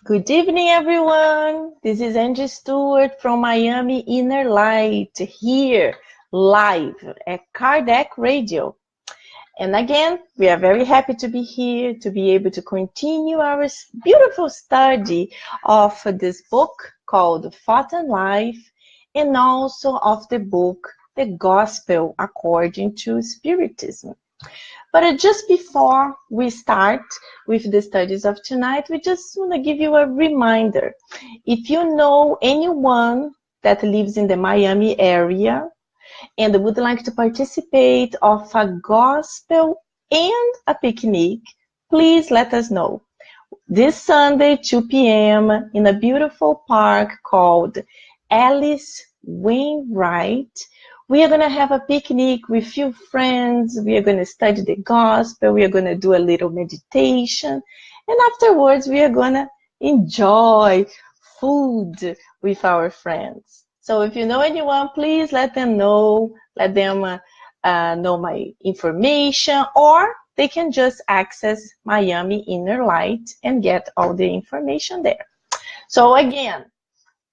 Good evening, everyone. This is Angy Stewart from Miami InnerLight here live at Kardec Radio. And again, we are very happy to be here to be able to continue our beautiful study of this book called Thought and Life, and also of the book The Gospel According to Spiritism. But just before we start with the studies of tonight, we just want to give you a reminder. If you know anyone that lives in the Miami area and would like to participate of a gospel and a picnic, please let us know. This Sunday, 2 p.m. in a beautiful park called Alice Wainwright, we are going to have a picnic with few friends. We are going to study the gospel. We are going to do a little meditation. And afterwards, we are going to enjoy food with our friends. So if you know anyone, please let them know. Let them know my information. Or they can just access Miami InnerLight and get all the information there. So again,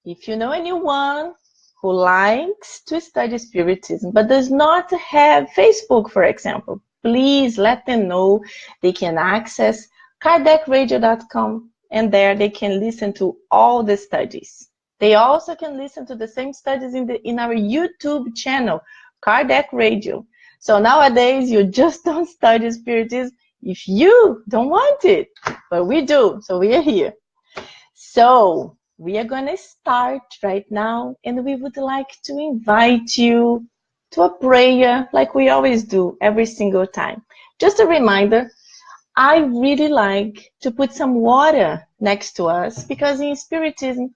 if you know anyone who likes to study Spiritism but does not have Facebook, for example, please let them know. They can access kardecradio.com, and there they can listen to all the studies. They also can listen to the same studies in our YouTube channel, Kardec Radio. So nowadays, you just don't study Spiritism if you don't want it, but we do, so we are here. So we are going to start right now, and we would like to invite you to a prayer like we always do every single time. Just a reminder, I really like to put some water next to us because in Spiritism,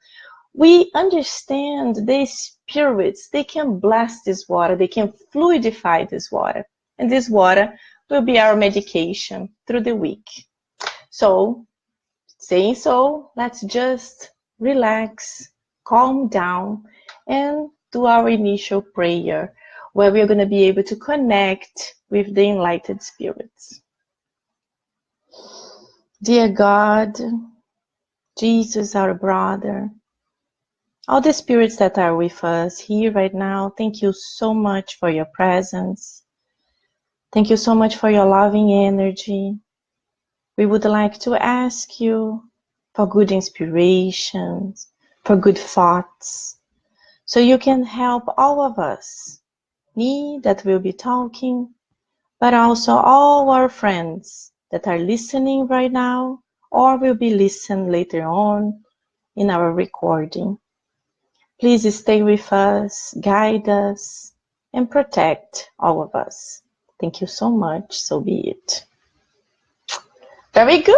we understand the spirits. They can bless this water. They can fluidify this water. And this water will be our medication through the week. So, saying so, let's just relax, calm down, and do our initial prayer where we're going to be able to connect with the enlightened spirits. Dear God, Jesus, our brother, all the spirits that are with us here right now, thank you so much for your presence. Thank you so much for your loving energy. We would like to ask you for good inspirations, for good thoughts, so you can help all of us, me that will be talking, but also all our friends that are listening right now or will be listening later on in our recording. Please stay with us, guide us, and protect all of us. Thank you so much, so be it. Very good.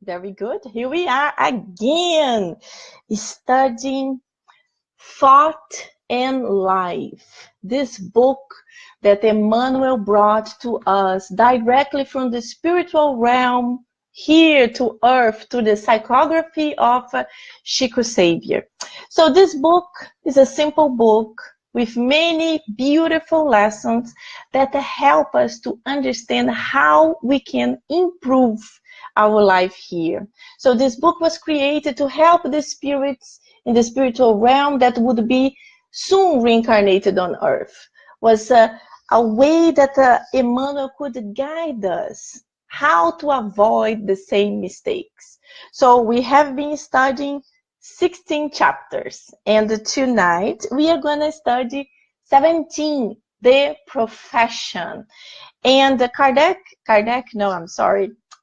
Very good. Here we are again, studying Thought and Life. This book that Emmanuel brought to us directly from the spiritual realm here to earth, to the psychography of Chico Xavier. So this book is a simple book with many beautiful lessons that help us to understand how we can improve our life here. So this book was created to help the spirits in the spiritual realm that would be soon reincarnated on earth. Was a way that Emmanuel could guide us how to avoid the same mistakes. So we have been studying 16 chapters, and tonight we are going to study 17, the profession. And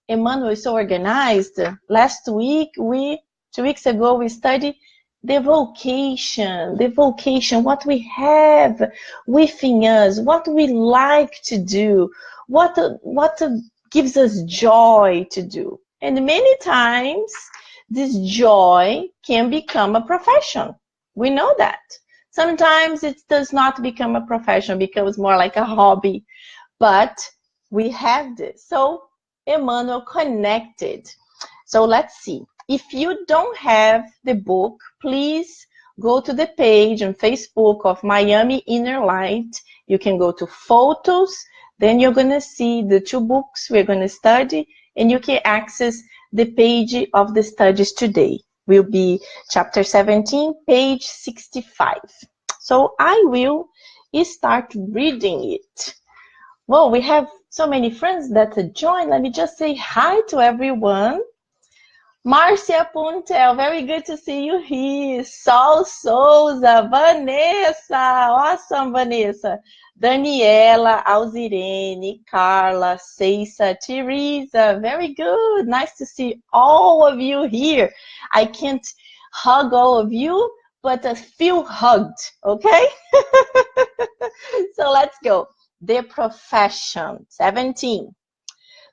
Emmanuel is so organized. Last week, 2 weeks ago, we studied the vocation, what we have within us, what we like to do, what gives us joy to do. And many times, this joy can become a profession. We know that. Sometimes it does not become a profession, it becomes more like a hobby. But we have this. So Emmanuel connected. So let's see. If you don't have the book, please go to the page on Facebook of Miami InnerLight. You can go to photos. Then you're going to see the 2 books we're going to study, and you can access the page of the studies today. will be chapter 17, page 65. So I will start reading it. Well, we have so many friends that join. Let me just say hi to everyone. Márcia Puntel, very good to see you here. Sol Souza, Vanessa, awesome, Vanessa. Daniela, Alzirene, Carla, Ceissa, Teresa, very good. Nice to see all of you here. I can't hug all of you, but feel hugged, okay? So let's go. The profession, 17.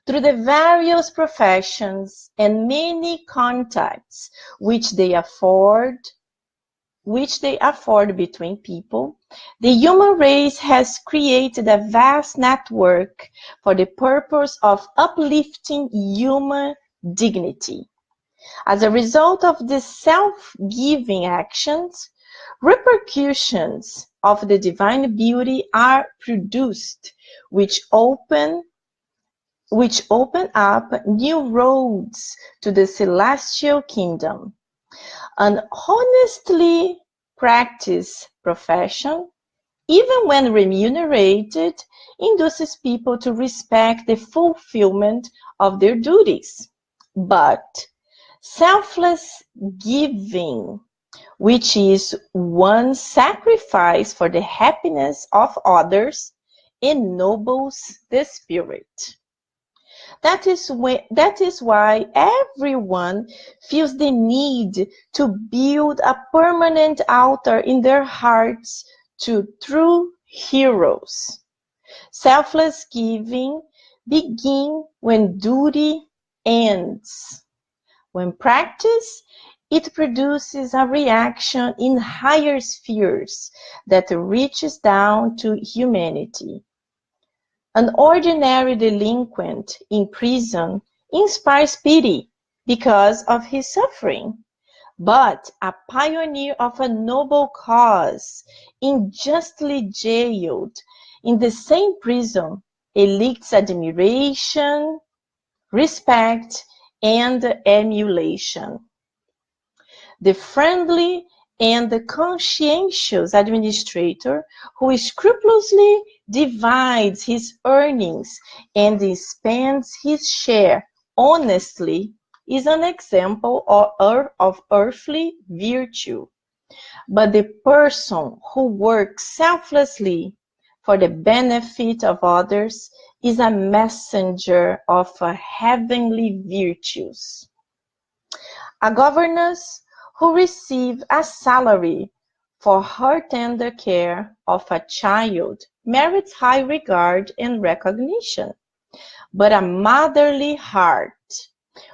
Through the various professions and many contacts which they afford between people, the human race has created a vast network for the purpose of uplifting human dignity. As a result of these self-giving actions, repercussions of the divine beauty are produced, which open up new roads to the celestial kingdom. An honestly practiced profession, even when remunerated, induces people to respect the fulfillment of their duties. But selfless giving, which is one sacrifice for the happiness of others, ennobles the spirit. That is why everyone feels the need to build a permanent altar in their hearts to true heroes. Selfless giving begins when duty ends. When practiced, it produces a reaction in higher spheres that reaches down to humanity. An ordinary delinquent in prison inspires pity because of his suffering, but a pioneer of a noble cause, unjustly jailed in the same prison, elicits admiration, respect, and emulation. The friendly and the conscientious administrator who scrupulously divides his earnings and spends his share honestly is an example of earthly virtue. But the person who works selflessly for the benefit of others is a messenger of heavenly virtues. A governess who receives a salary for her tender care of a child merits high regard and recognition. But a motherly heart,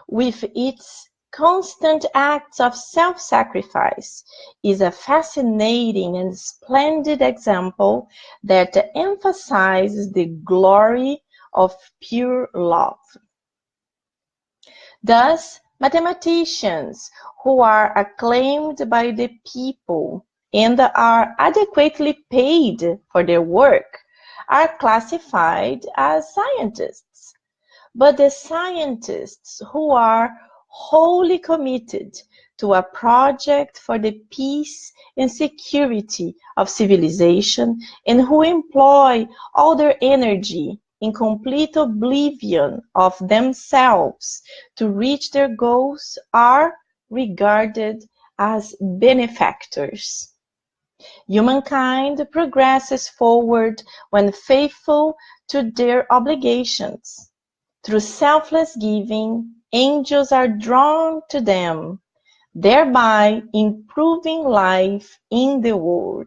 with its constant acts of self-sacrifice, is a fascinating and splendid example that emphasizes the glory of pure love. Thus, mathematicians who are acclaimed by the people and are adequately paid for their work are classified as scientists. But the scientists who are wholly committed to a project for the peace and security of civilization and who employ all their energy in complete oblivion of themselves to reach their goals are regarded as benefactors. Humankind progresses forward when faithful to their obligations. Through selfless giving, angels are drawn to them, thereby improving life in the world.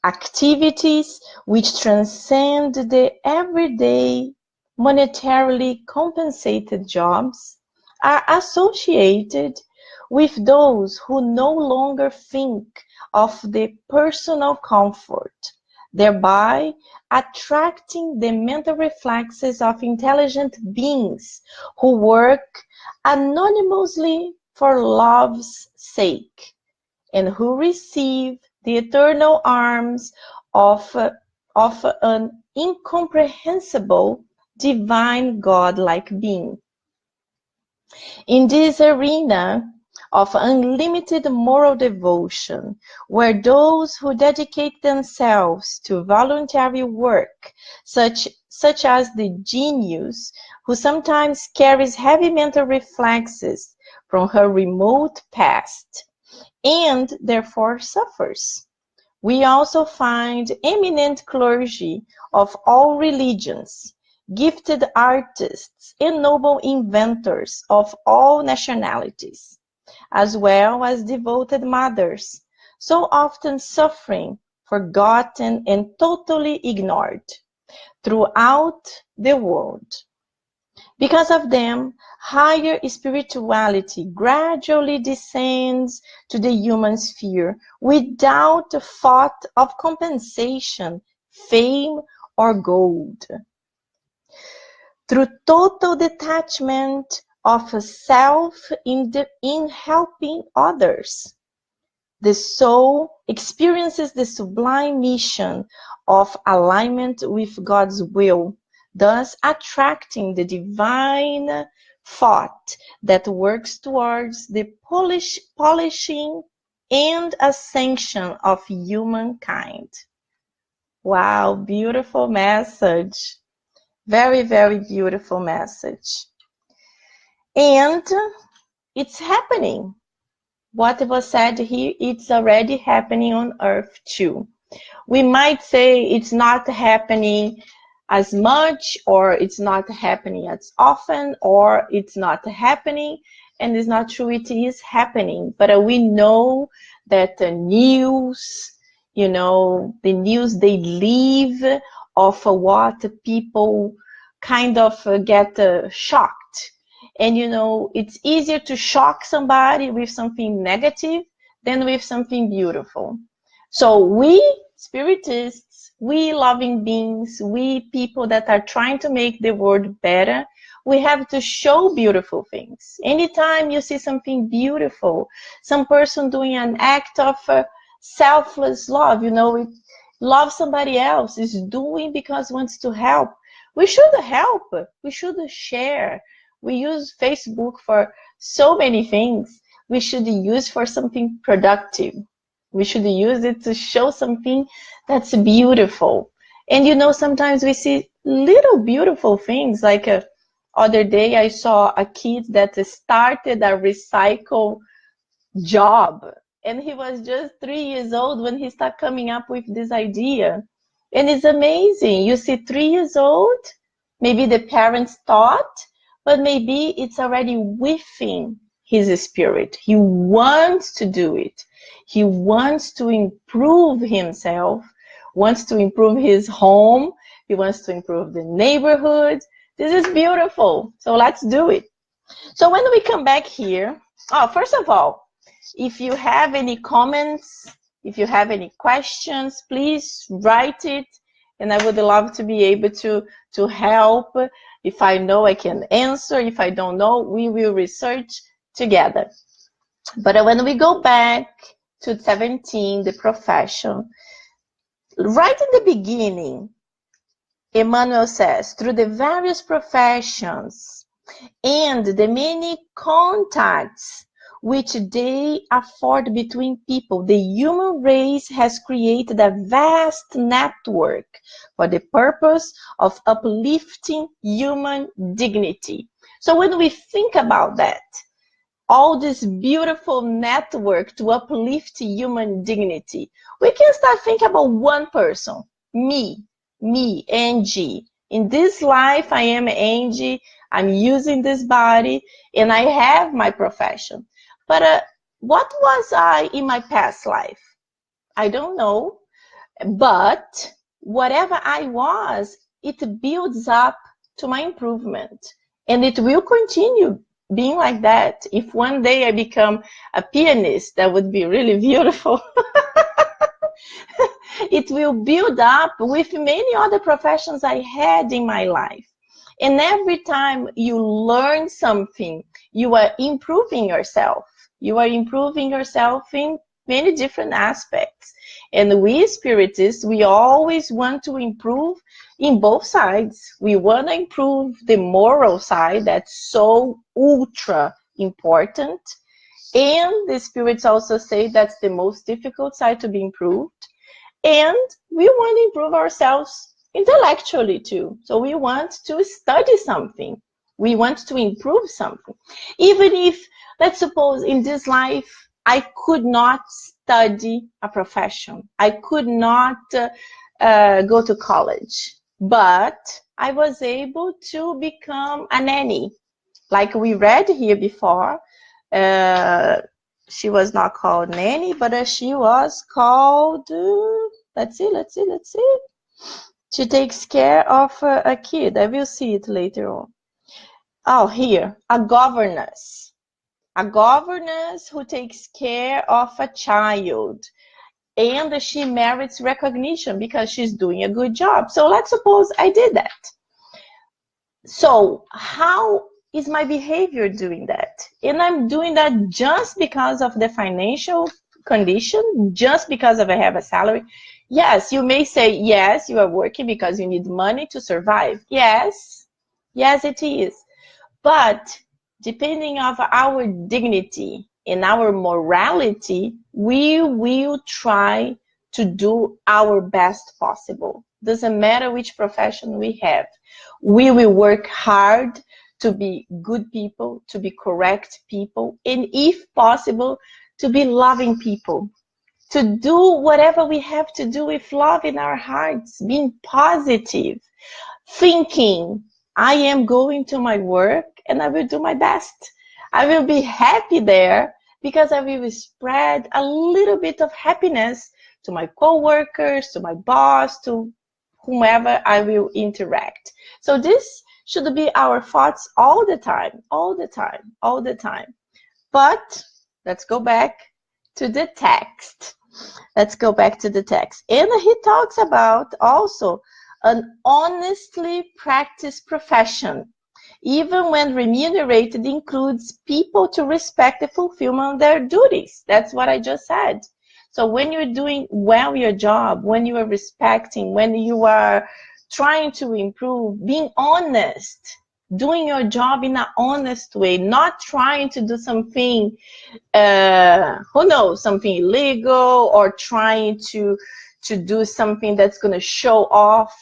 Activities which transcend the everyday monetarily compensated jobs are associated with those who no longer think of the personal comfort, thereby attracting the mental reflexes of intelligent beings who work anonymously for love's sake and who receive the eternal arms of an incomprehensible divine God-like being. In this arena of unlimited moral devotion, where those who dedicate themselves to voluntary work, such as the genius who sometimes carries heavy mental reflexes from her remote past, and therefore suffers. We also find eminent clergy of all religions, gifted artists, and noble inventors of all nationalities, as well as devoted mothers, so often suffering, forgotten, and totally ignored throughout the world. Because of them, higher spirituality gradually descends to the human sphere without the thought of compensation, fame, or gold. Through total detachment of self in helping others, the soul experiences the sublime mission of alignment with God's will, thus attracting the divine thought that works towards the polishing and ascension of humankind. Wow, beautiful message. Very, very beautiful message. And it's happening. What was said here, it's already happening on Earth too. We might say it's not happening as much, or it's not happening as often, or it's not happening, and it's not true, it is happening. But we know that the news, the news they leave of what people kind of get shocked. And it's easier to shock somebody with something negative than with something beautiful. So we spiritists, we loving beings, we people that are trying to make the world better, we have to show beautiful things. Anytime you see something beautiful, some person doing an act of selfless love, love somebody else, is doing because wants to help. We should help, we should share. We use Facebook for so many things. We should use for something productive. We should use it to show something that's beautiful. And sometimes we see little beautiful things. Like other day I saw a kid that started a recycle job. And he was just 3 years old when he started coming up with this idea. And it's amazing. You see 3 years old, maybe the parents thought, but maybe it's already within his spirit. He wants to do it. He wants to improve himself, wants to improve his home. He wants to improve the neighborhood. This is beautiful. So let's do it. So when we come back here, first of all, if you have any comments, if you have any questions, please write it. And I would love to be able to help. If I know, I can answer. If I don't know, we will research together. But when we go back to 17, the profession, right in the beginning, Emmanuel says, through the various professions and the many contacts which they afford between people, the human race has created a vast network for the purpose of uplifting human dignity. So when we think about that, all this beautiful network to uplift human dignity, we can start thinking about one person, me, Angy. In this life, I am Angy. I'm using this body, and I have my profession. But what was I in my past life? I don't know. But whatever I was, it builds up to my improvement. And it will continue being like that. If one day I become a pianist, that would be really beautiful. It will build up with many other professions I had in my life. And every time you learn something, you are improving yourself. You are improving yourself in many different aspects. And we spiritists, we always want to improve in both sides. We want to improve the moral side, that's so ultra important. And the spirits also say that's the most difficult side to be improved. And we want to improve ourselves intellectually too. So we want to study something. We want to improve something. Even if, let's suppose in this life, I could not study a profession. I could not go to college. But I was able to become a nanny. Like we read here before, she was not called nanny, but she was called, let's see. She takes care of a kid. I will see it later on. Oh, here, a governess. A governess who takes care of a child. And she merits recognition because she's doing a good job. So let's suppose I did that. So how is my behavior doing that? And I'm doing that just because of the financial condition, just because of I have a salary. Yes, you may say, yes, you are working because you need money to survive. Yes, yes, it is. But depending on our dignity and our morality, we will try to do our best possible. Doesn't matter which profession we have. We will work hard to be good people, to be correct people, and if possible, to be loving people. To do whatever we have to do with love in our hearts, being positive, thinking, I am going to my work and I will do my best. I will be happy there because I will spread a little bit of happiness to my co-workers, to my boss, to whomever I will interact. So this should be our thoughts all the time, all the time, all the time. But let's go back to the text. Let's go back to the text. And he talks about also an honestly practiced profession, even when remunerated, includes people to respect the fulfillment of their duties. That's what I just said. So when you're doing well your job, when you are respecting, when you are trying to improve, being honest, doing your job in an honest way, not trying to do something, who knows, something illegal, or trying to do something that's going to show off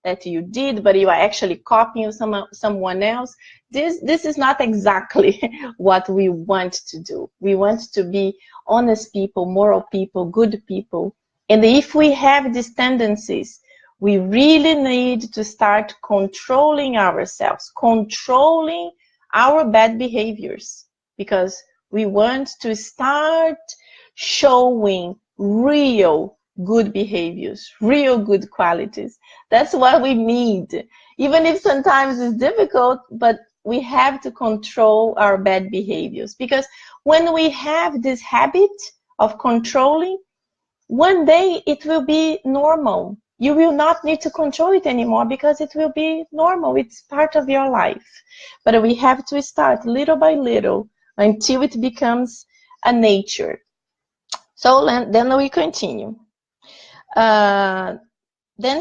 that you did, but you are actually copying someone else. This is not exactly what we want to do. We want to be honest people, moral people, good people. And if we have these tendencies, we really need to start controlling ourselves, controlling our bad behaviors, because we want to start showing real good behaviors, real good qualities. That's what we need. Even if sometimes it's difficult, but we have to control our bad behaviors. Because when we have this habit of controlling, one day it will be normal. You will not need to control it anymore because it will be normal. It's part of your life. But we have to start little by little until it becomes a nature. So then we continue. Then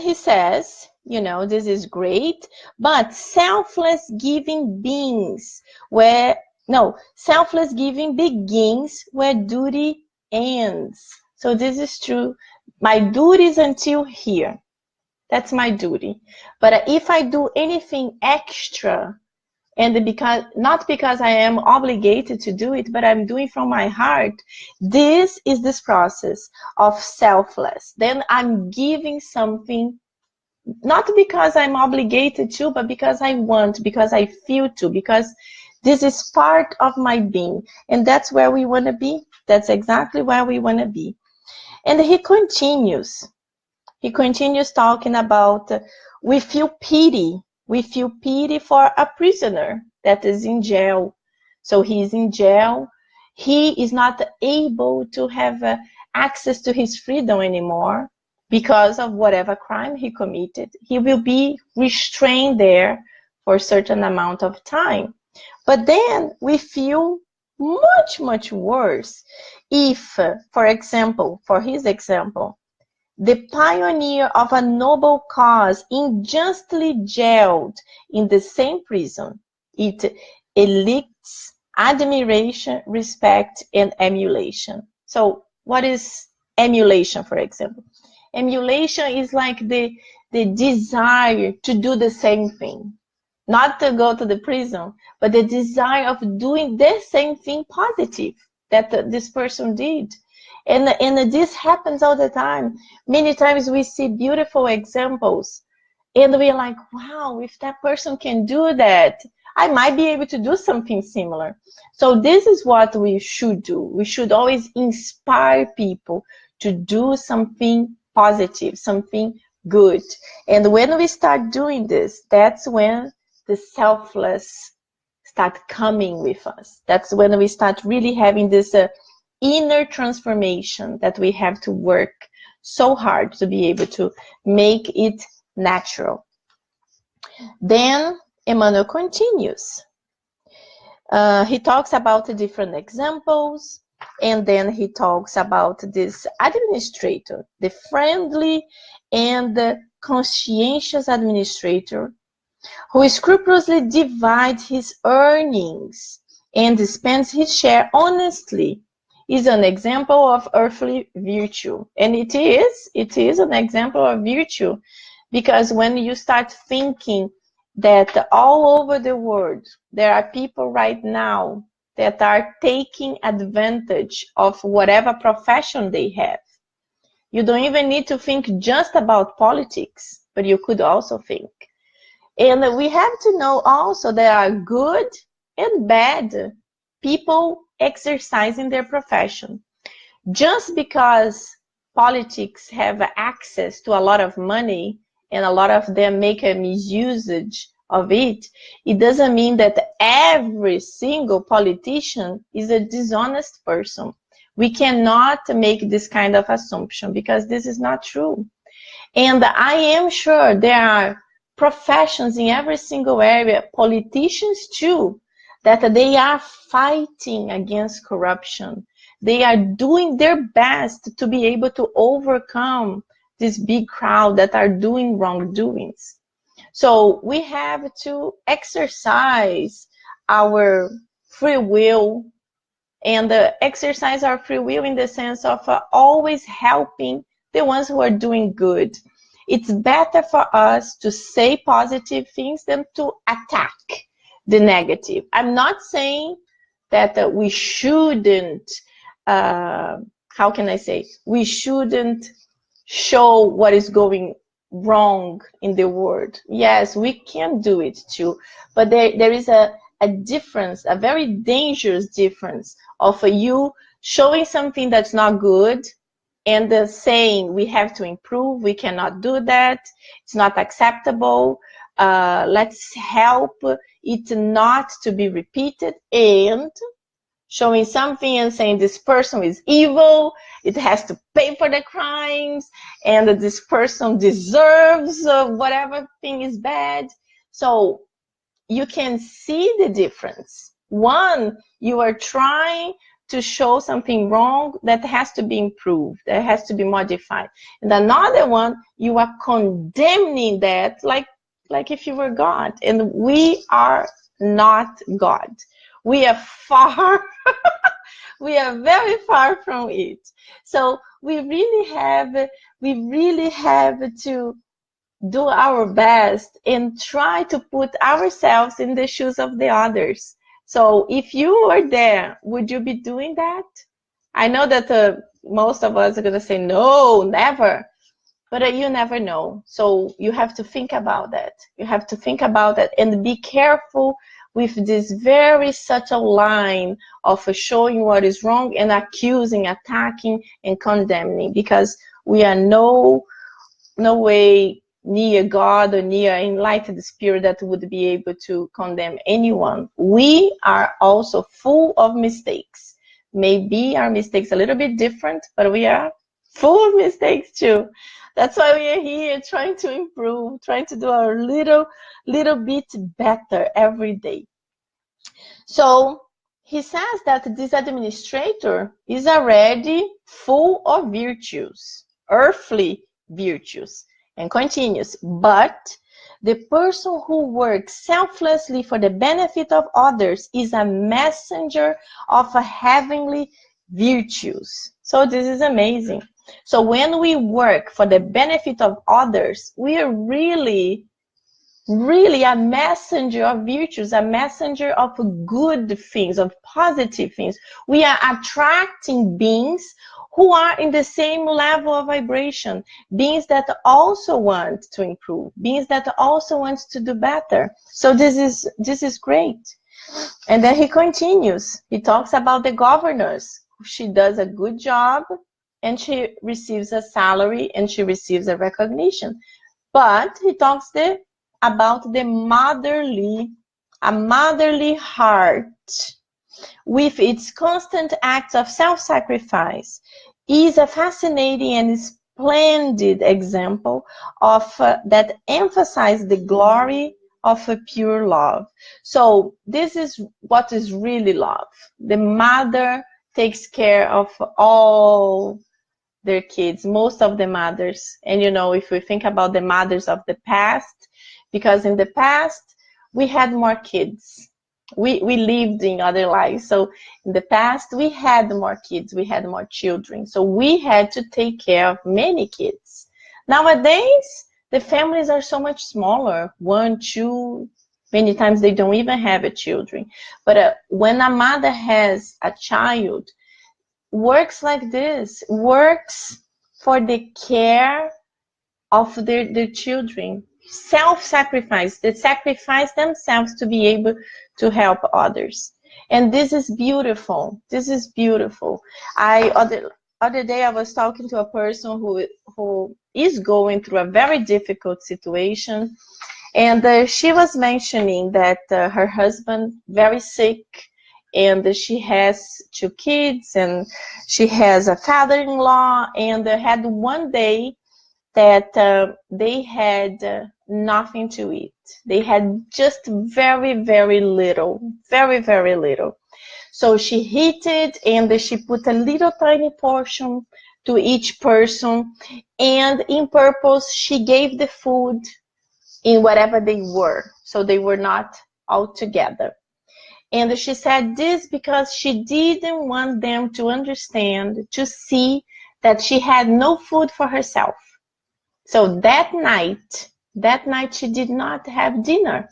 he says, you know, this is great, but selfless giving begins where duty ends. So this is true. My duty is until here. That's my duty. But if I do anything extra, and not because I am obligated to do it, but I'm doing from my heart, this is this process of selfless. Then I'm giving something, not because I'm obligated to, but because I want, because I feel to, because this is part of my being. And that's where we want to be. That's exactly where we want to be. And he continues talking about, we feel pity. We feel pity for a prisoner that is in jail. So he's in jail. He is not able to have access to his freedom anymore because of whatever crime he committed. He will be restrained there for a certain amount of time. But then we feel much, much worse if, for his example, the pioneer of a noble cause unjustly jailed in the same prison, it elicits admiration, respect, and emulation. So what is emulation, for example? Emulation is like the desire to do the same thing. Not to go to the prison, but the desire of doing the same thing positive that this person did. And this happens all the time. Many times we see beautiful examples and we're like, wow, if that person can do that, I might be able to do something similar. So this is what we should do. We should always inspire people to do something positive, something good. And when we start doing this, that's when the selfless start coming with us. That's when we start really having this inner transformation that we have to work so hard to be able to make it natural. Then Emmanuel continues. He talks about the different examples, and then he talks about this administrator, the friendly and the conscientious administrator who scrupulously divides his earnings and spends his share honestly, is an example of earthly virtue. And it is an example of virtue, because when you start thinking that all over the world there are people right now that are taking advantage of whatever profession they have, you don't even need to think just about politics, but you could also think. And we have to know also there are good and bad people exercising their profession. Just because politics have access to a lot of money and a lot of them make a misusage of it, it doesn't mean that every single politician is a dishonest person. We cannot make this kind of assumption because this is not true. And I am sure there are professions in every single area, politicians too, that they are fighting against corruption. They are doing their best to be able to overcome this big crowd that are doing wrongdoings. So we have to exercise our free will, and exercise our free will in the sense of always helping the ones who are doing good. It's better for us to say positive things than to attack the negative. I'm not saying that we shouldn't, how can I say, we shouldn't show what is going wrong in the world. Yes, we can do it too, but there is a difference, a very dangerous difference of you showing something that's not good and saying we have to improve, we cannot do that, it's not acceptable, let's help it not to be repeated, and showing something and saying this person is evil, it has to pay for the crimes, and this person deserves whatever thing is bad. So you can see the difference. One, you are trying to show something wrong that has to be improved, that has to be modified. And another one, you are condemning that like if you were God. And we are not God. We are far, we are very far from it. So we really have to do our best and try to put ourselves in the shoes of the others. So if you were there, would you be doing that? I know that most of us are going to say, no, never. But you never know. So you have to think about that. You have to think about that and be careful with this very subtle line of showing what is wrong and accusing, attacking, and condemning, because we are no way near God or near enlightened spirit that would be able to condemn anyone. We are also full of mistakes. Maybe our mistakes are a little bit different, but we are full of mistakes too. That's why we are here trying to improve, trying to do our little bit better every day. So he says that this administrator is already full of virtues, earthly virtues. And continues, but The person who works selflessly for the benefit of others is a messenger of a heavenly virtues. So this is amazing. So when we work for the benefit of others, we are really a messenger of virtues, a messenger of good things, of positive things. We are attracting beings who are in the same level of vibration, beings that also want to improve, beings that also want to do better. So this is great. And then he continues. He talks about the governors. She does a good job and she receives a salary and she receives a recognition. But he talks about the motherly heart with its constant acts of self-sacrifice is a fascinating and splendid example of that emphasize the glory of a pure love. So this is what is really love. The mother takes care of all their kids, most of the mothers. And you know, if we think about the mothers of the past, because in the past we had more kids, we lived in other lives. So in the past we had more kids, we had more children, so we had to take care of many kids. Nowadays the families are so much smaller, 1, 2, many times they don't even have a children. But when a mother has a child, works like this, works for the care of their children, self-sacrifice, they sacrifice themselves to be able to help others. And this is beautiful. This is beautiful. Other day I was talking to a person who is going through a very difficult situation, and she was mentioning that her husband very sick, and she has 2 kids, and she has a father-in-law, and had one day that they had nothing to eat. They had just very, very little, very, very little. So she heated and she put a little tiny portion to each person, and in purpose she gave the food in whatever they were, so they were not all together. And she said this because she didn't want them to understand, to see that she had no food for herself. So that night she did not have dinner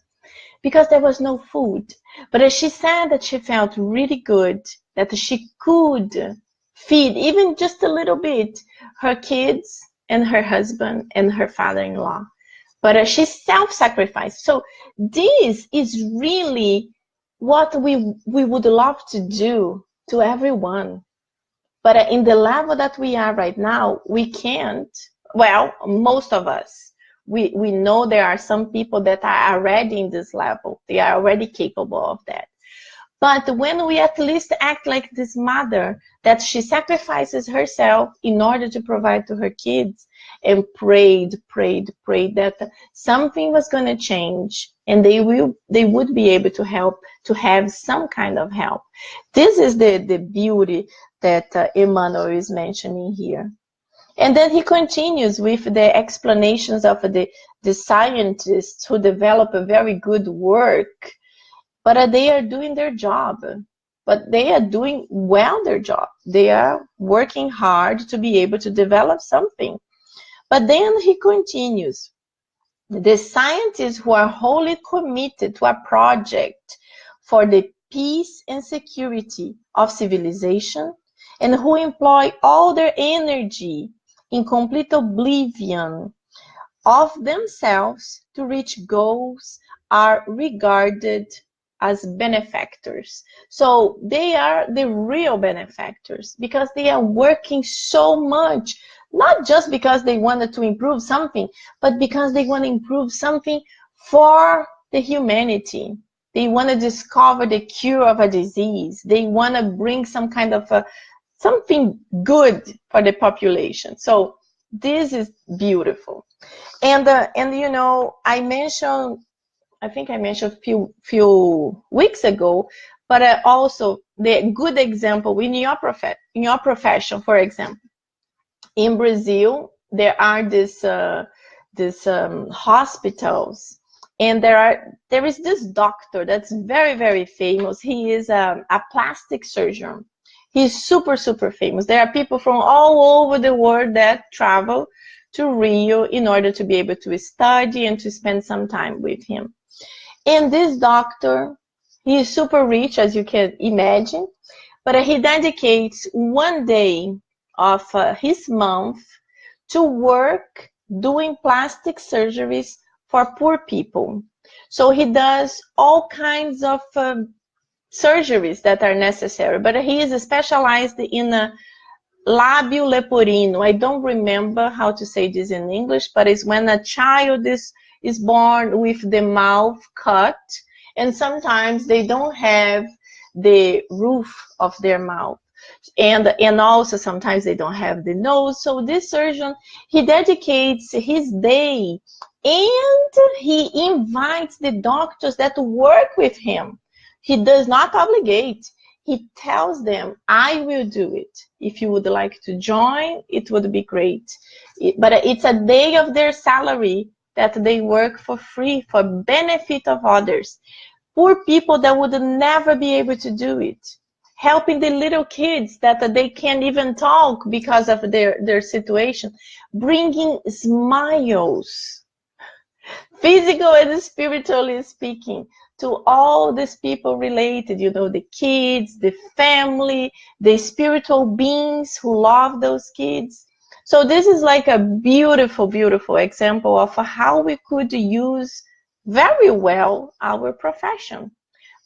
because there was no food. But she said that she felt really good, that she could feed even just a little bit her kids and her husband and her father-in-law. But she self-sacrificed. So this is really what we would love to do to everyone. But in the level that we are right now, we can't. Well, most of us, we know there are some people that are already in this level. They are already capable of that. But when we at least act like this mother, that she sacrifices herself in order to provide to her kids, and prayed that something was going to change, and they would be able to help, to have some kind of help. This is the beauty that Emmanuel is mentioning here. And then he continues with the explanations of the scientists who develop a very good work, but they are doing their job. But they are doing well their job. They are working hard to be able to develop something. But then he continues, the scientists who are wholly committed to a project for the peace and security of civilization, and who employ all their energy in complete oblivion of themselves to reach goals, are regarded as benefactors. So they are the real benefactors because they are working so much, not just because they wanted to improve something, but because they want to improve something for the humanity. They want to discover the cure of a disease. They want to bring some kind of something good for the population. So this is beautiful. And you know, I think I mentioned a few weeks ago, but also the good example in your profession, for example. In Brazil, there are these hospitals And there is this doctor that's very, very famous. He is a plastic surgeon. He's super, super famous. There are people from all over the world that travel to Rio in order to be able to study and to spend some time with him. And this doctor, he is super rich, as you can imagine, but he dedicates one day of his month to work doing plastic surgeries for poor people. So he does all kinds of surgeries that are necessary, but he is specialized in labio leporino. I don't remember how to say this in English, but it's when a child is born with the mouth cut, and sometimes they don't have the roof of their mouth. And also sometimes they don't have the nose. So this surgeon, he dedicates his day and he invites the doctors that work with him. He does not obligate. He tells them, I will do it. If you would like to join, it would be great. But it's a day of their salary that they work for free for benefit of others. Poor people that would never be able to do it. Helping the little kids that they can't even talk because of their situation. Bringing smiles, physical and spiritually speaking, to all these people related, you know, the kids, the family, the spiritual beings who love those kids. So this is like a beautiful, beautiful example of how we could use very well our profession.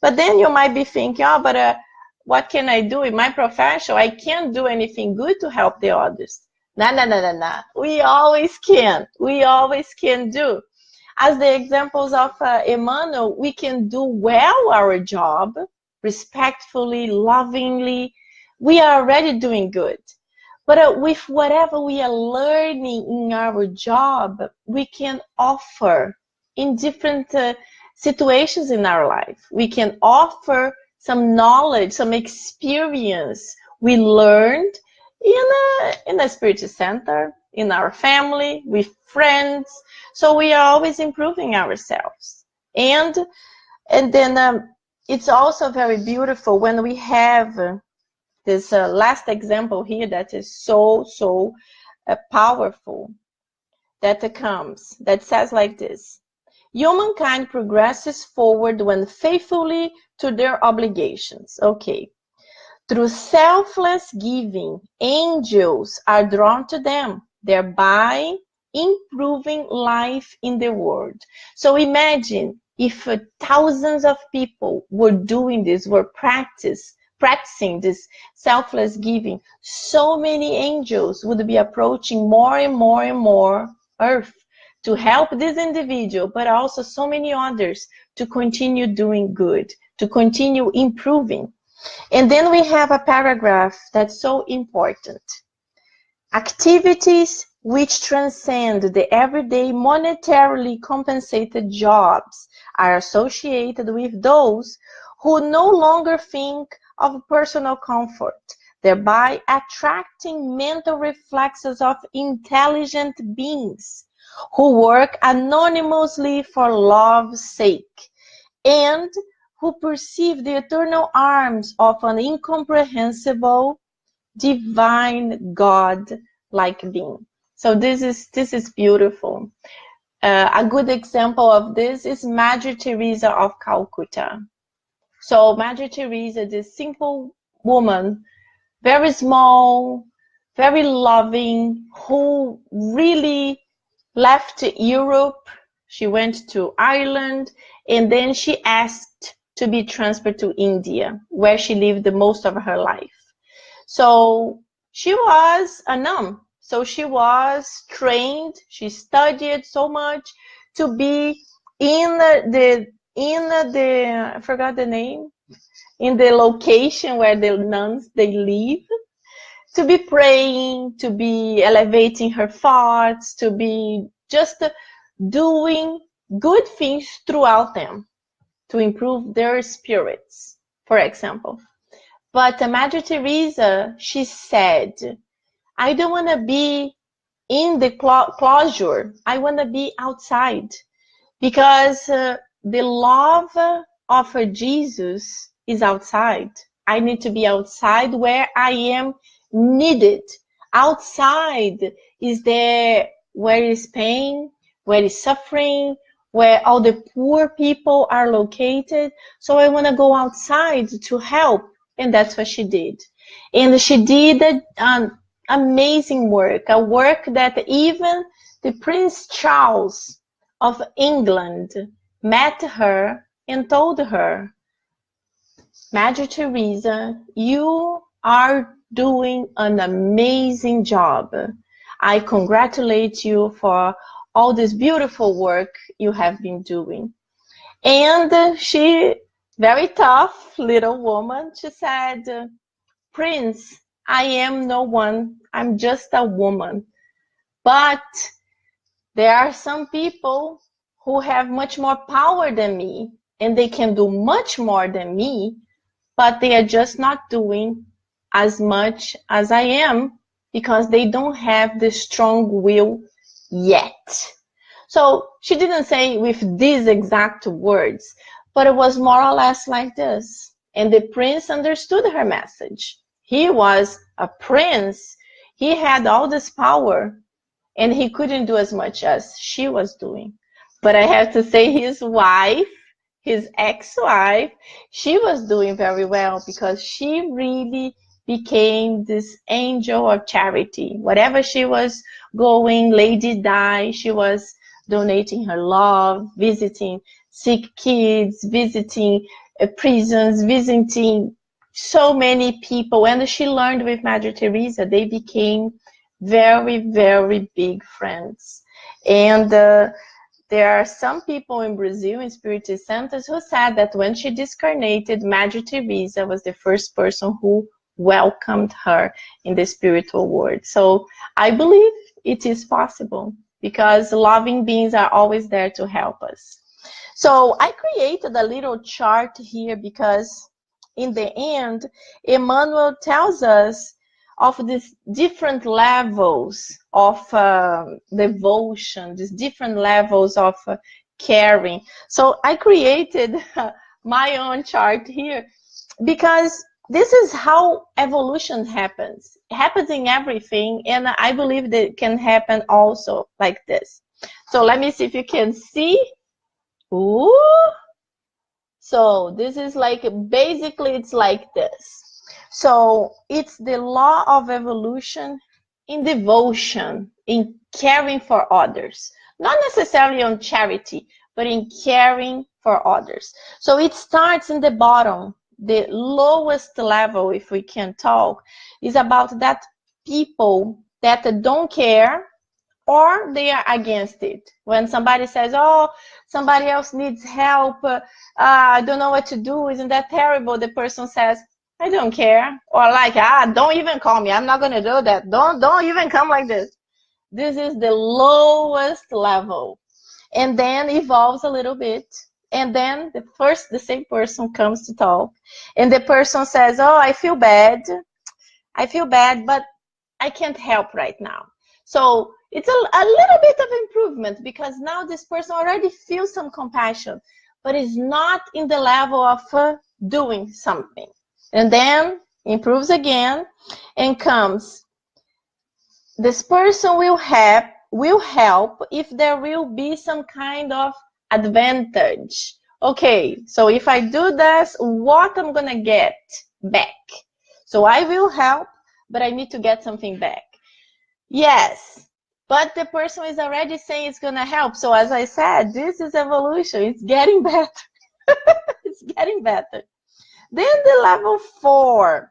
But then you might be thinking, oh, but what can I do in my profession? I can't do anything good to help the others. No. We always can. We always can do. As the examples of Emmanuel, we can do well our job, respectfully, lovingly. We are already doing good. But with whatever we are learning in our job, we can offer in different situations in our life. We can offer some knowledge, some experience we learned in a spiritual center, in our family, with friends. So we are always improving ourselves. And then it's also very beautiful when we have this last example here that is so powerful, that says like this: humankind progresses forward when faithfully to their obligations. Okay. Through selfless giving, angels are drawn to them, thereby improving life in the world. So imagine if thousands of people were doing this, were practicing this selfless giving, so many angels would be approaching more and more Earth to help this individual, but also so many others to continue doing good, to continue improving. And then we have a paragraph that's so important. Activities which transcend the everyday monetarily compensated jobs are associated with those who no longer think of personal comfort, thereby attracting mental reflexes of intelligent beings who work anonymously for love's sake, and who perceive the eternal arms of an incomprehensible, divine God-like being. So this is beautiful. A good example of this is Mother Teresa of Calcutta. So Mother Teresa, this simple woman, very small, very loving, who really left Europe. She went to Ireland, and then she asked to be transferred to India, where she lived the most of her life. So she was a nun. So she was trained, she studied so much to be in the I forgot the name, in the location where the nuns, they live, to be praying, to be elevating her thoughts, to be just doing good things throughout them, to improve their spirits, for example. But Mother Teresa, she said, I don't want to be in the closure. I want to be outside. because the love of Jesus is outside. I need to be outside where I am needed. Outside is there where is pain, where is suffering, where all the poor people are located. So I want to go outside to help. And that's what she did. And she did an amazing work, a work that even the Prince Charles of England met her and told her, Mother Teresa, you are doing an amazing job. I congratulate you for all this beautiful work you have been doing. And she, very tough little woman, she said, Prince, I am no one. I'm just a woman. But there are some people who have much more power than me, and they can do much more than me, but they are just not doing as much as I am because they don't have the strong will yet. So she didn't say with these exact words, but it was more or less like this. And the prince understood her message. He was a prince. He had all this power, and he couldn't do as much as she was doing. But I have to say his wife, his ex-wife, she was doing very well because she really became this angel of charity. Whatever she was going, Lady Di, she was donating her love, visiting sick kids, visiting prisons, visiting so many people. And she learned with Mother Teresa. They became very, very big friends. And there are some people in Brazil, in Spiritist centers, who said that when she discarnated, Mother Teresa was the first person who welcomed her in the spiritual world. So I believe it is possible because loving beings are always there to help us. So I created a little chart here because in the end, Emmanuel tells us of these different levels of devotion, these different levels of caring. So I created my own chart here because this is how evolution happens. It happens in everything, and I believe that it can happen also like this. So let me see if you can see. Ooh. So this is like, basically it's like this. So it's the law of evolution in devotion, in caring for others. Not necessarily on charity, but in caring for others. So it starts in the bottom. The lowest level, if we can talk, is about that people that don't care or they are against it. When somebody says, oh, somebody else needs help, I don't know what to do, isn't that terrible? The person says, I don't care. Or like, don't even call me, I'm not going to do that. Don't even come like this. This is the lowest level. And then evolves a little bit. And then the same person comes to talk. And the person says, oh, I feel bad, but I can't help right now. So it's a little bit of improvement because now this person already feels some compassion, but is not in the level of doing something. And then improves again and comes. This person will help if there will be some kind of advantage. Okay, so if I do this, what I'm gonna get back? So I will help, but I need to get something back. Yes, but the person is already saying it's gonna help. So as I said, this is evolution. It's getting better. It's getting better. Then the level 4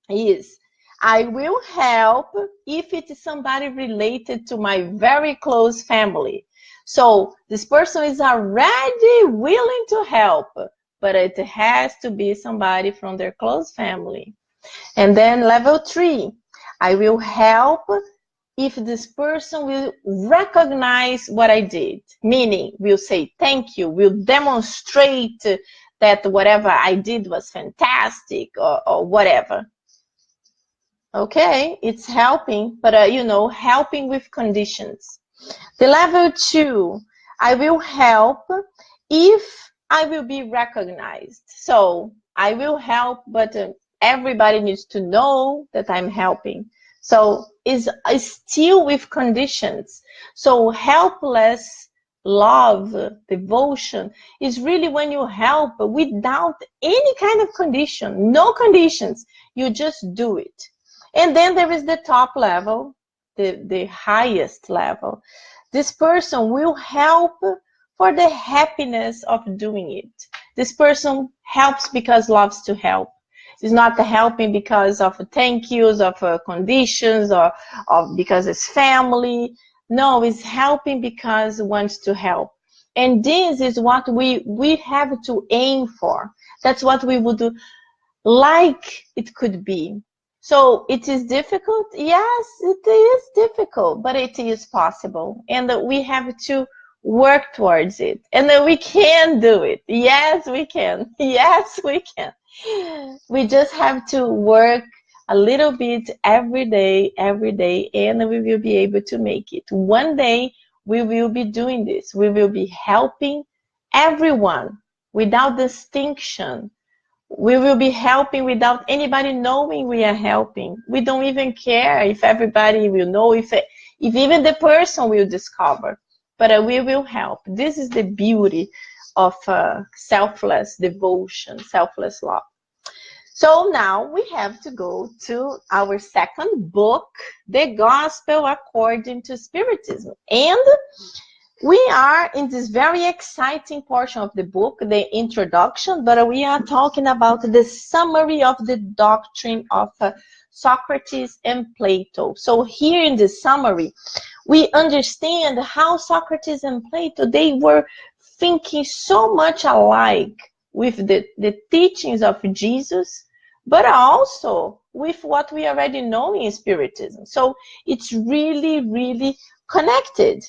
is I will help if it is somebody related to my very close family. So this person is already willing to help, but it has to be somebody from their close family. And then level 3, I will help if this person will recognize what I did, meaning will say thank you, will demonstrate that whatever I did was fantastic or whatever. Okay, it's helping, but helping with conditions. The level 2, I will help if I will be recognized. So I will help, but everybody needs to know that I'm helping. So it's still with conditions. So helpless love, devotion, is really when you help without any kind of condition, no conditions. You just do it. And then there is the top level, the highest level. This person will help for the happiness of doing it. This person helps because loves to help. It's not helping because of thank yous, of conditions, or because it's family. No, it's helping because it wants to help. And this is what we have to aim for. That's what we would like it could be. So it is difficult? Yes, it is difficult, but it is possible. And we have to work towards it. And we can do it. Yes, we can. Yes, we can. We just have to work a little bit every day, and we will be able to make it. One day, we will be doing this. We will be helping everyone without distinction. We will be helping without anybody knowing we are helping. We don't even care if everybody will know, if even the person will discover. But we will help. This is the beauty of selfless devotion, selfless love. So now we have to go to our second book, The Gospel According to Spiritism. And we are in this very exciting portion of the book, the introduction, but we are talking about the summary of the doctrine of Socrates and Plato. So here in the summary, we understand how Socrates and Plato, they were thinking so much alike with the teachings of Jesus, but also with what we already know in Spiritism. So it's really, really connected.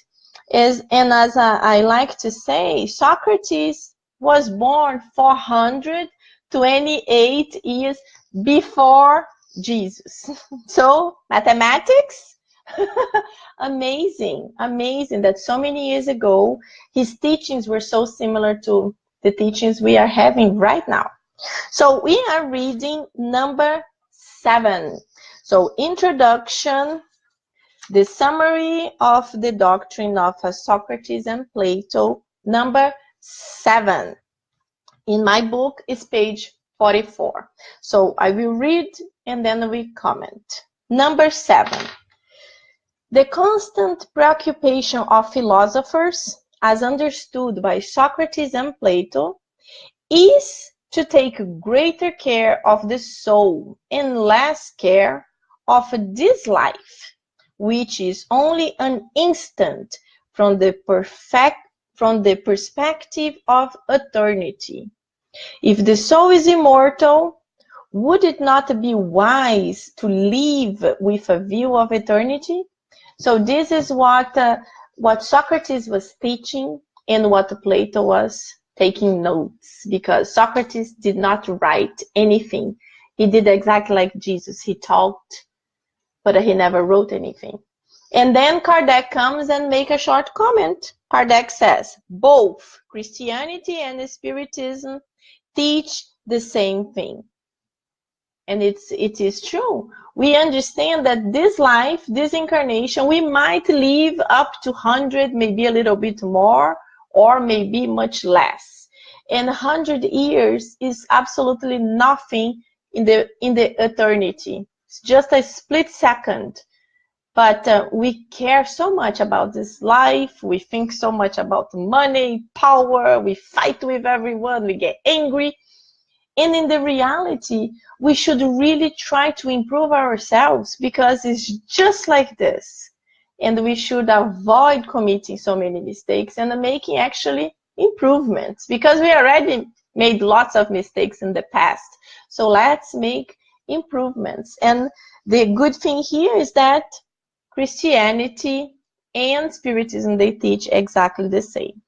As I like to say, Socrates was born 428 years before Jesus. So mathematics, amazing that so many years ago, his teachings were so similar to the teachings we are having right now. So we are reading number 7. So introduction, the summary of the doctrine of Socrates and Plato, number 7. In my book is page 44. So I will read and then we comment. Number 7. The constant preoccupation of philosophers, as understood by Socrates and Plato, is to take greater care of the soul and less care of this life, which is only an instant from the perspective of eternity. If the soul is immortal, would it not be wise to live with a view of eternity? So this is what Socrates was teaching and what Plato was taking notes, because Socrates did not write anything. He did exactly like Jesus. He talked, but he never wrote anything. And then Kardec comes and make a short comment. Kardec says, both Christianity and Spiritism teach the same thing. And it is true. We understand that this life, this incarnation, we might live up to 100, maybe a little bit more, or maybe much less. And 100 years is absolutely nothing in the eternity. It's just a split second. But we care so much about this life. We think so much about money, power. We fight with everyone. We get angry. And in the reality, we should really try to improve ourselves, because it's just like this. And we should avoid committing so many mistakes and making actually improvements, because we already made lots of mistakes in the past. So let's make improvements. And the good thing here is that Christianity and Spiritism, they teach exactly the same.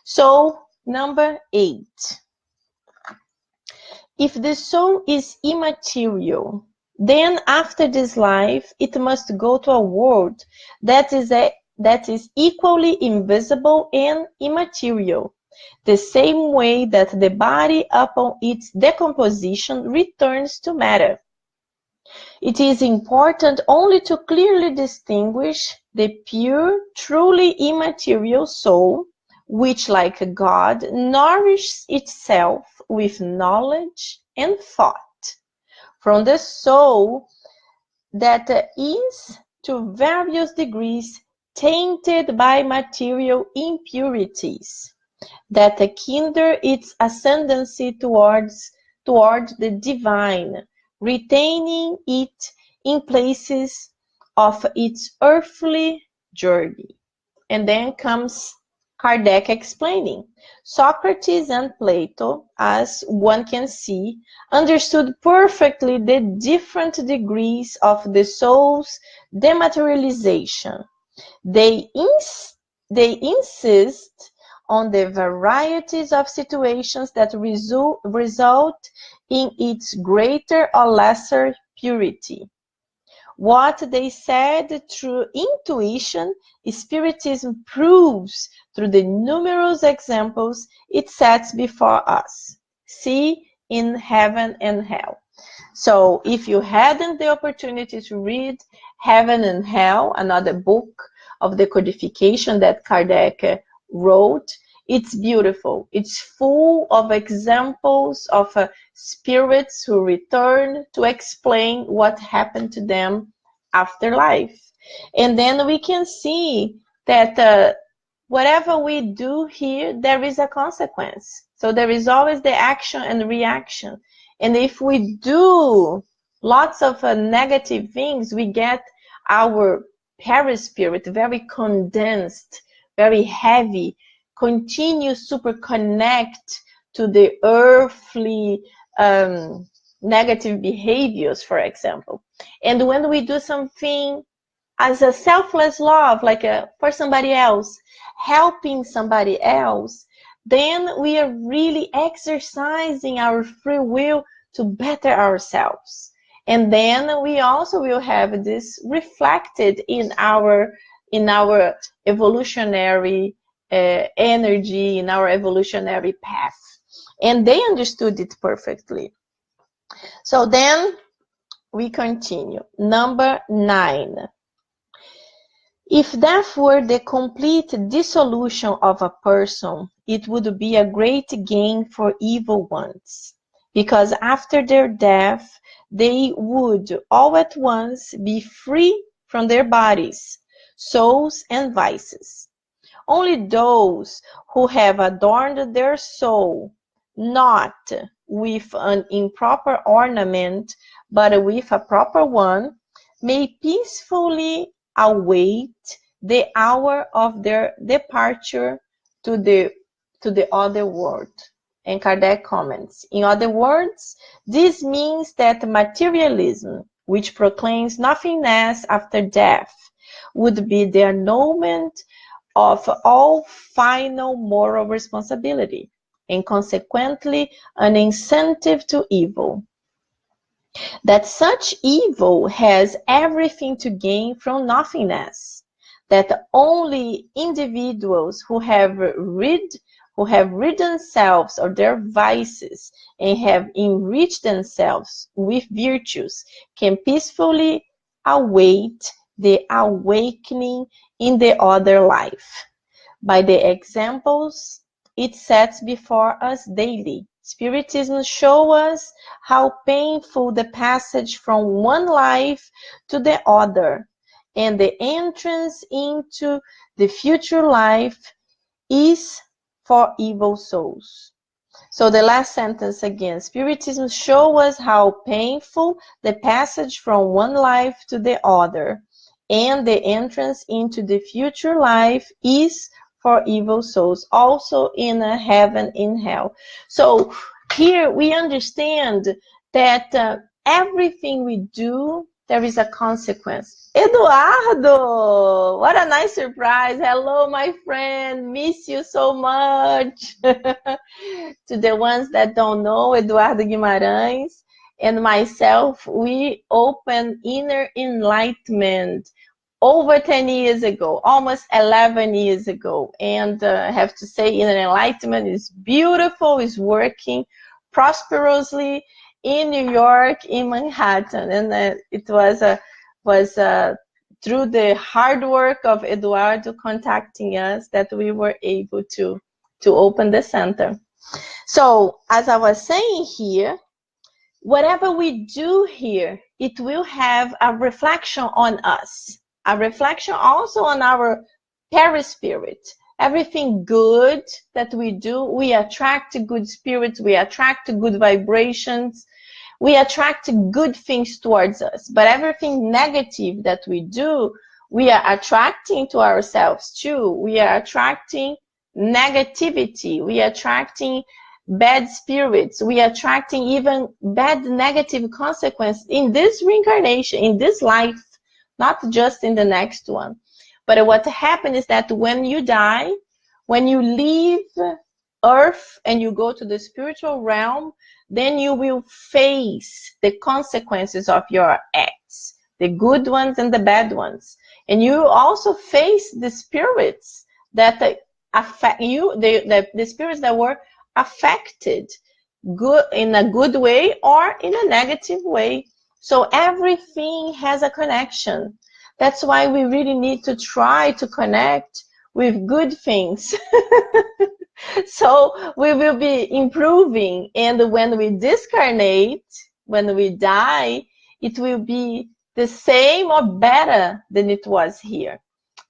So number 8. If the soul is immaterial, then after this life, it must go to a world that is that is equally invisible and immaterial, the same way that the body upon its decomposition returns to matter. It is important only to clearly distinguish the pure, truly immaterial soul, which, like God, nourishes itself with knowledge and thought, from the soul that is, to various degrees, tainted by material impurities, that hinder its ascendancy toward the divine, retaining it in places of its earthly journey. And then comes Kardec explaining. Socrates and Plato, as one can see, understood perfectly the different degrees of the soul's dematerialization. They insist on the varieties of situations that result in its greater or lesser purity. What they said through intuition, Spiritism proves through the numerous examples it sets before us. See in Heaven and Hell. So if you hadn't the opportunity to read Heaven and Hell, another book of the codification that Kardec wrote, it's beautiful. It's full of examples of spirits who return to explain what happened to them after life. And then we can see that whatever we do here, there is a consequence. So there is always the action and reaction. And if we do lots of negative things, we get our perispirit very condensed, very heavy, continue super connect to the earthly negative behaviors, for example. And when we do something as a selfless love, like for somebody else, helping somebody else, then we are really exercising our free will to better ourselves. And then we also will have this reflected in our evolutionary energy, in our evolutionary path. And they understood it perfectly. So then we continue. Number 9. If death were the complete dissolution of a person, it would be a great gain for evil ones, because after their death, they would all at once be free from their bodies, souls, and vices. Only those who have adorned their soul, not with an improper ornament, but with a proper one, may peacefully await the hour of their departure to the other world. And Kardec comments, in other words, this means that materialism, which proclaims nothingness after death, would be the annulment of all final moral responsibility, and consequently an incentive to evil. That such evil has everything to gain from nothingness, that only individuals who have rid themselves of their vices and have enriched themselves with virtues can peacefully await the awakening in the other life. By the examples it sets before us daily, Spiritism shows us how painful the passage from one life to the other, and the entrance into the future life is for evil souls. So the last sentence again, Spiritism shows us how painful the passage from one life to the other, and the entrance into the future life is for evil souls, also in heaven and hell. So here we understand that everything we do, there is a consequence. Eduardo, what a nice surprise. Hello, my friend. Miss you so much. To the ones that don't know, Eduardo Guimarães and myself, we open Inner Enlightenment over 10 years ago, almost 11 years ago. And I have to say, inner enlightenment is beautiful, is working prosperously in New York, in Manhattan. And it was through the hard work of Eduardo contacting us that we were able to open the center. So as I was saying here, whatever we do here, it will have a reflection on us, a reflection also on our perispirit. Everything good that we do, we attract good spirits, we attract good vibrations, we attract good things towards us. But everything negative that we do, we are attracting to ourselves too. We are attracting negativity, we are attracting bad spirits, we are attracting even bad negative consequences in this reincarnation, in this life, not just in the next one. But what happens is that when you die, when you leave earth and you go to the spiritual realm, then you will face the consequences of your acts, the good ones and the bad ones. And you also face the spirits that affect you, the spirits that were affected good in a good way or in a negative way. So everything has a connection. That's why we really need to try to connect with good things. So we will be improving, and when we discarnate, when we die, it will be the same or better than it was here.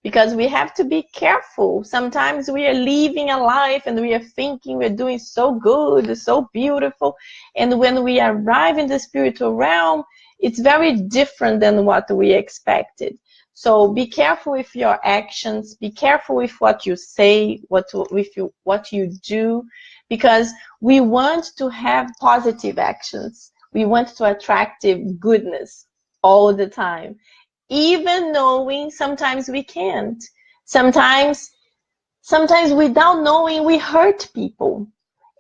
Because we have to be careful. Sometimes we are living a life and we are thinking we're doing so good, so beautiful. And when we arrive in the spiritual realm, it's very different than what we expected. So be careful with your actions. Be careful with what you say, what you do. Because we want to have positive actions. We want to attract goodness all the time. Even knowing sometimes we can't. Sometimes without knowing we hurt people.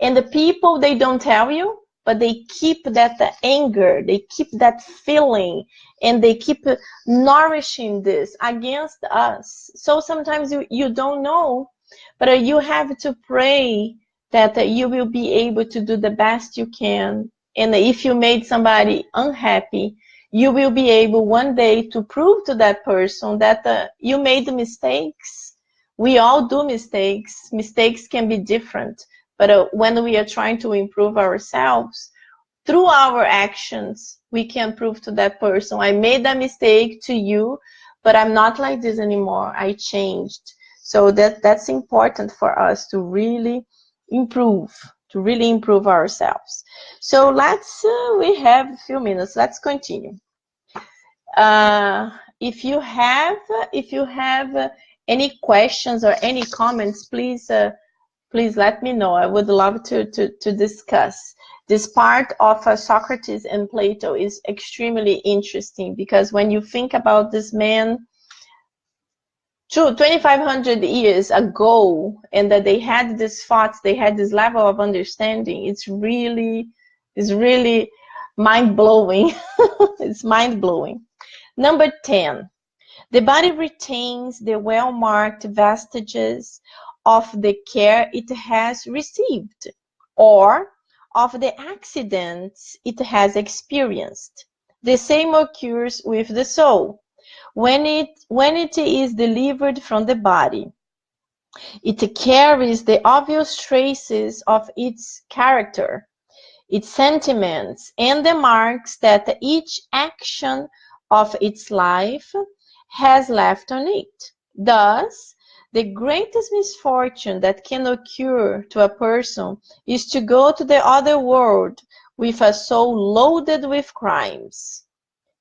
And the people, they don't tell you, but they keep that anger, they keep that feeling, and they keep nourishing this against us. So sometimes you don't know, but you have to pray that you will be able to do the best you can. And if you made somebody unhappy, you will be able one day to prove to that person that you made mistakes. We all do mistakes. Mistakes can be different. But when we are trying to improve ourselves, through our actions, we can prove to that person, I made a mistake to you, but I'm not like this anymore. I changed. So that's important for us to really improve ourselves. So we have a few minutes. Let's continue. If you have any questions or any comments, please let me know. I would love to discuss. This part of Socrates and Plato is extremely interesting, because when you think about this man 2,500 years ago, and that they had these thoughts, they had this level of understanding, it's really mind-blowing. It's mind-blowing. Number 10, the body retains the well-marked vestiges of the care it has received, or of the accidents it has experienced. The same occurs with the soul. When it is delivered from the body, it carries the obvious traces of its character, its sentiments, and the marks that each action of its life has left on it. Thus, the greatest misfortune that can occur to a person is to go to the other world with a soul loaded with crimes.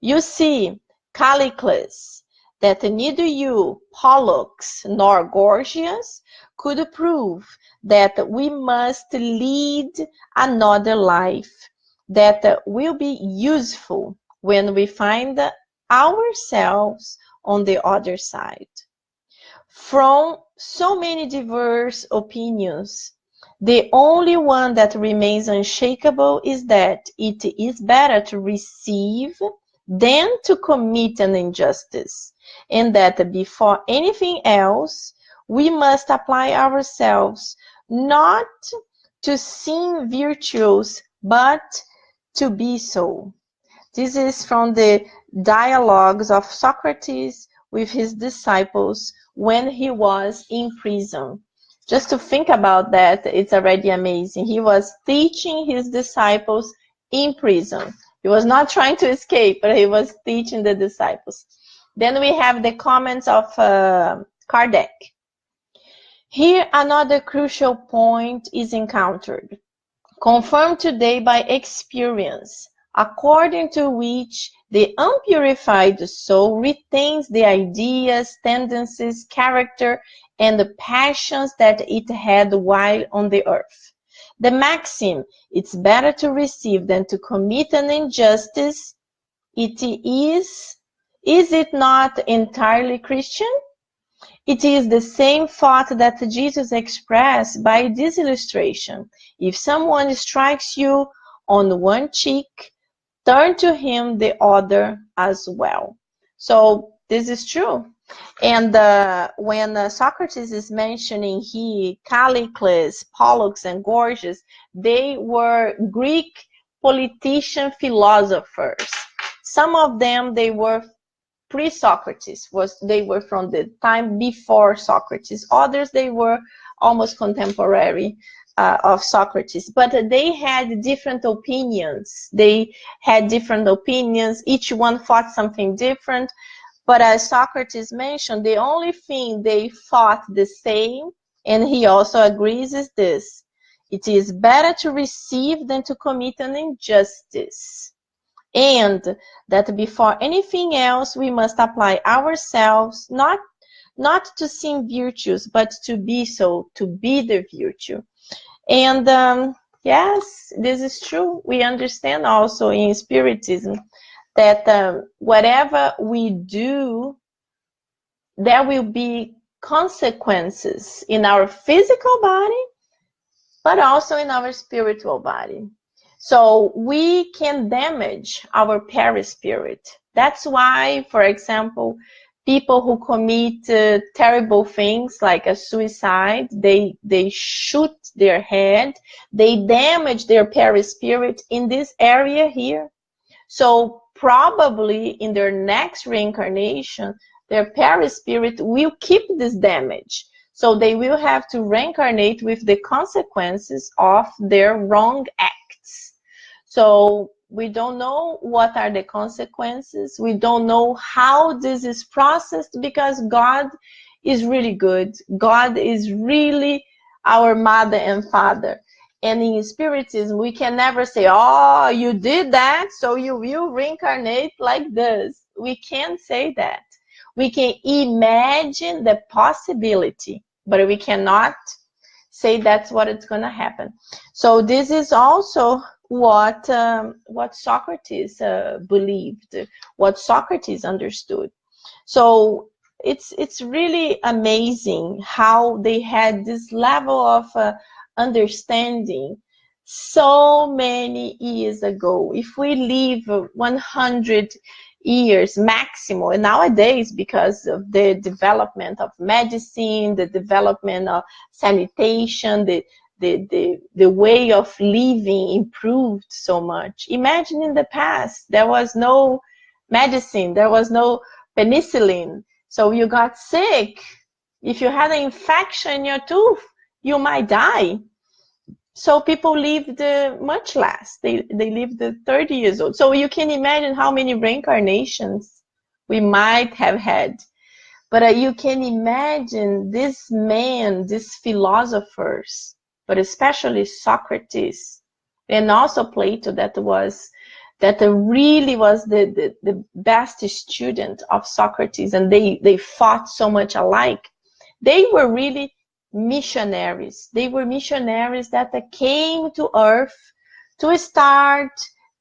You see, Callicles, that neither you, Pollux, nor Gorgias could prove that we must lead another life that will be useful when we find ourselves on the other side. From so many diverse opinions, the only one that remains unshakable is that it is better to receive than to commit an injustice. and that before anything else, we must apply ourselves not to seem virtuous, but to be so. This is from the dialogues of Socrates with his disciples when he was in prison. Just to think about that, it's already amazing. He was teaching his disciples in prison. He was not trying to escape, but he was teaching the disciples. Then we have the comments of Kardec. Here another crucial point is encountered, confirmed today by experience, according to which the unpurified soul retains the ideas, tendencies, character, and the passions that it had while on the earth. The maxim, it's better to receive than to commit an injustice, is it not entirely Christian? It is the same thought that Jesus expressed by this illustration. If someone strikes you on one cheek, turn to him the other as well. So this is true. And when Socrates is mentioning Callicles, Pollux, and Gorgias, they were Greek politician philosophers. Some of them, they were pre-Socrates, they were from the time before Socrates. Others, they were almost contemporary of Socrates, but they had different opinions. Each one thought something different. But as Socrates mentioned, the only thing they thought the same, and he also agrees, is this: it is better to receive than to commit an injustice. And that before anything else, we must apply ourselves not to seem virtuous, but to be so, to be the virtue. And yes, this is true. We understand also in Spiritism that whatever we do, there will be consequences in our physical body, but also in our spiritual body. So we can damage our perispirit. That's why, for example, people who commit terrible things like a suicide, they shoot their head, they damage their perispirit in this area here. So probably in their next reincarnation, their perispirit will keep this damage. So they will have to reincarnate with the consequences of their wrong acts. So we don't know what are the consequences. We don't know how this is processed, because God is really good. God is really our mother and father. And in Spiritism, we can never say, oh, you did that, so you will reincarnate like this. We can't say that. We can imagine the possibility, but we cannot say that's what it's going to happen. So this is also what Socrates believed, what Socrates understood. So it's really amazing how they had this level of understanding so many years ago. If we live 100 years maximum, and nowadays, because of the development of medicine, the development of sanitation, the way of living improved so much. Imagine in the past, there was no medicine, there was no penicillin. So you got sick. If you had an infection in your tooth, you might die. So people lived much less. They lived 30 years old. So you can imagine how many reincarnations we might have had. But you can imagine this man, these philosophers, but especially Socrates and also Plato, that really was the best student of Socrates, and they fought so much alike. They were really missionaries. They were missionaries that came to earth to start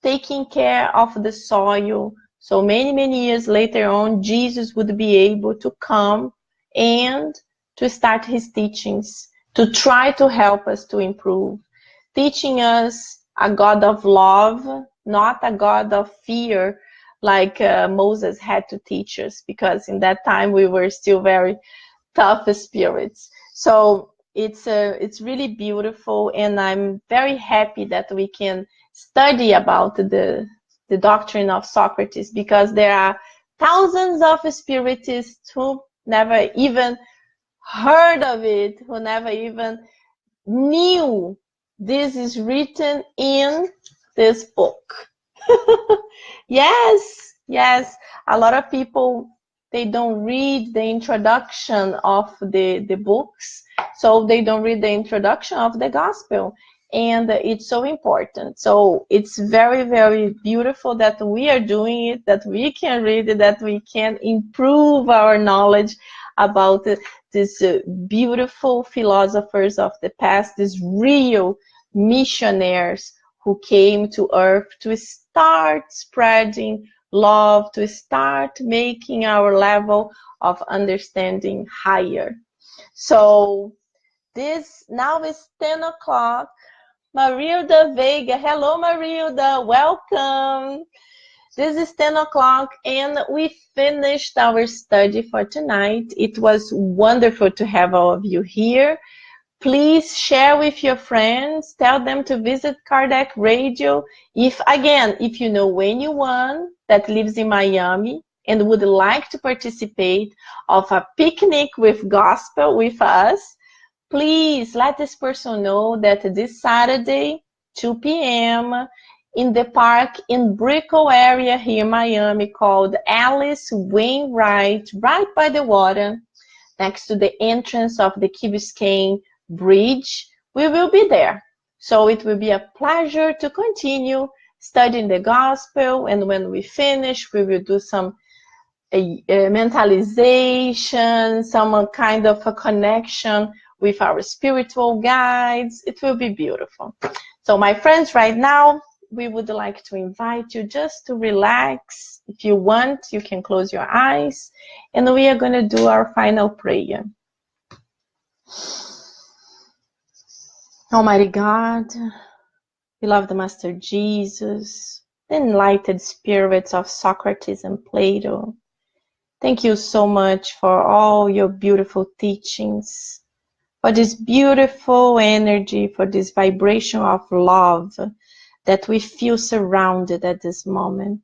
taking care of the soil. So many years later on, Jesus would be able to come and to start his teachings, to try to help us to improve, teaching us a God of love, not a God of fear, like Moses had to teach us, because in that time we were still very tough spirits. So it's really beautiful, and I'm very happy that we can study about the doctrine of Socrates, because there are thousands of spiritists who never even heard of it, who never even knew this is written in this book. Yes, yes. A lot of people, they don't read the introduction of the books, so they don't read the introduction of the gospel. And it's so important. So it's very, very beautiful that we are doing it, that we can read it, that we can improve our knowledge about these beautiful philosophers of the past, these real missionaries who came to earth to start spreading love, to start making our level of understanding higher. So this now is 10 o'clock. Marilda Veiga. Hello, Marilda. Welcome. This is 10 o'clock, and we finished our study for tonight. It was wonderful to have all of you here. Please share with your friends. Tell them to visit Kardec Radio. If you know anyone that lives in Miami and would like to participate of a picnic with gospel with us, please let this person know that this Saturday, 2 p.m., in the park in Brickell area here in Miami, called Alice Wainwright, right by the water, next to the entrance of the Key Biscayne Bridge, we will be there. So it will be a pleasure to continue studying the gospel, and when we finish, we will do some mentalization, some kind of a connection with our spiritual guides. It will be beautiful. So my friends, right now, we would like to invite you just to relax. If you want, you can close your eyes, and we are going to do our final prayer. Almighty God, beloved Master Jesus, the enlightened spirits of Socrates and Plato, thank you so much for all your beautiful teachings, for this beautiful energy, for this vibration of love that we feel surrounded at this moment.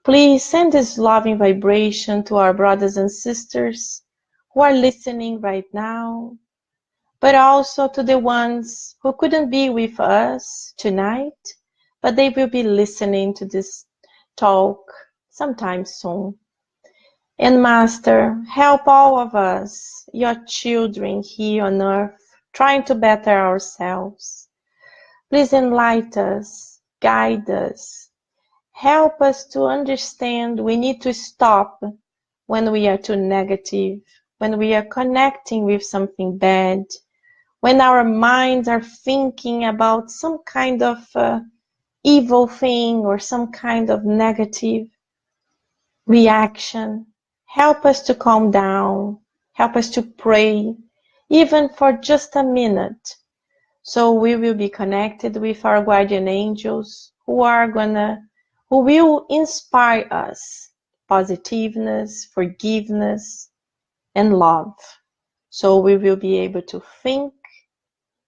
Please send this loving vibration to our brothers and sisters who are listening right now, but also to the ones who couldn't be with us tonight, but they will be listening to this talk sometime soon. And Master, help all of us, your children here on earth, trying to better ourselves. Please enlighten us, guide us, help us to understand we need to stop when we are too negative, when we are connecting with something bad, when our minds are thinking about some kind of evil thing or some kind of negative reaction. Help us to calm down. Help us to pray, even for just a minute. So we will be connected with our guardian angels who will inspire us positiveness, forgiveness, and love. So we will be able to think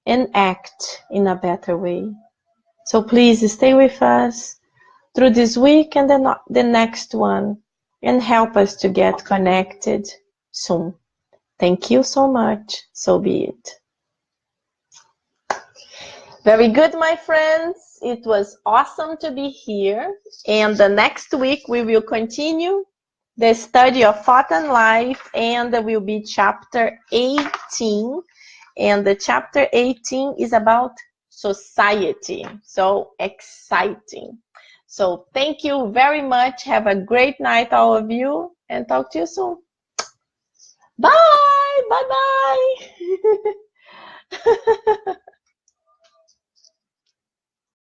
and act in a better way. So please stay with us through this week and the next one, and help us to get connected soon. Thank you so much. So be it. Very good, my friends. It was awesome to be here. And the next week we will continue the study of Thought and Life, and there will be chapter 18. And the chapter 18 is about society. So exciting. So thank you very much. Have a great night, all of you, and talk to you soon. Bye. Bye-bye.